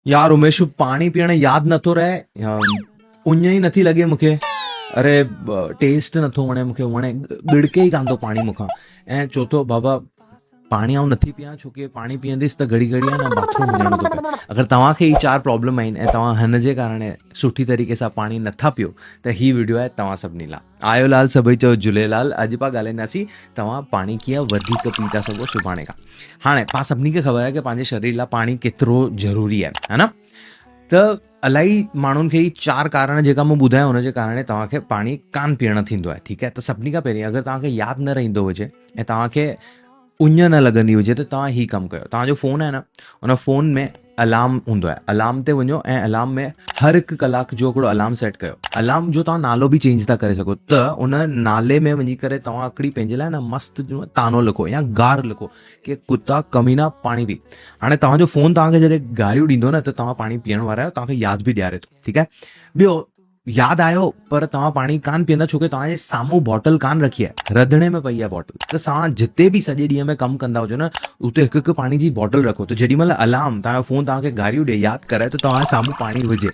यार उमेश, पाणी पीअण यादि नथो रहे, उञ ई नथी लॻे मूंखे। अरे टेस्ट नथो वणे ॻिड़के ई कान थो पाणी मूंखां। ऐं चोथों बाबा, पाणी आउं नथी पियां छोकी पाणी पीअंदसि त घड़ी घड़ी आहे न बाथरूम वञणो थो पए। अगरि तव्हांखे ई 4 प्रॉब्लम आहिनि ऐं तव्हां हिन जे कारण सुठी तरीक़े सां पाणी नथा पियो, त ही वीडियो आहे तव्हां सभिनी लाइ। आयो लाल सभई चओ झूलेलाल। अॼु पाण ॻाल्हाईंदासीं तव्हां पाणी कीअं वधीक पी था सघो सुभाणे खां। हाणे पाण सभिनी खे ख़बर आहे कि पंहिंजे शरीर लाइ पाणी केतिरो ज़रूरी आहे, है न? त इलाही माण्हुनि खे ई 4 कारण जेका मूं ॿुधाया हुनजे कारण तव्हांखे पाणी कान पीअणु थींदो आहे। ठीकु आहे, त सभिनी खां पहिरीं अगरि तव्हांखे यादि न रहंदो हुजे ऐं तव्हांखे उञ न लॻंदी हुजे त तव्हां ही कमु कयो। तव्हांजो फ़ोन आहे न, उन फ़ोन में अलार्म हूंदो आहे। अलार्म ते वञो ऐं अलार्म में हर 1 कलाक जो हिकिड़ो अलार्म सेट कयो। अलार्म जो तव्हां नालो बि चेंज था करे सघो, त उन नाले में वञी करे तव्हां हिकिड़ी पंहिंजे लाइ न मस्तु जो तानो लिखो या गार लिखो कि कुता कमीना पाणी पी। हाणे तव्हांजो फ़ोन तव्हांखे जॾहिं गारियूं ॾींदो न, त तव्हां पाणी पीअण वारा आहियो, तव्हांखे यादि बि ॾियारे थो। ठीकु आहे, ॿियो यादि आयो पर तव्हां पाणी कान पीअंदा छोकी तव्हांजे साम्हूं बॉटल कान रखी आहे, रंधिणे में पई आहे बॉटल। त तव्हां जिते बि सॼे ॾींहं में कमु कंदा हुजो न, उते हिकु पाणी जी बॉटल रखो, त जेॾी महिल अलार्म तव्हांजो फ़ोन तव्हांखे गारियूं ॾे यादि कराए त तव्हांजे साम्हूं पाणी हुजे।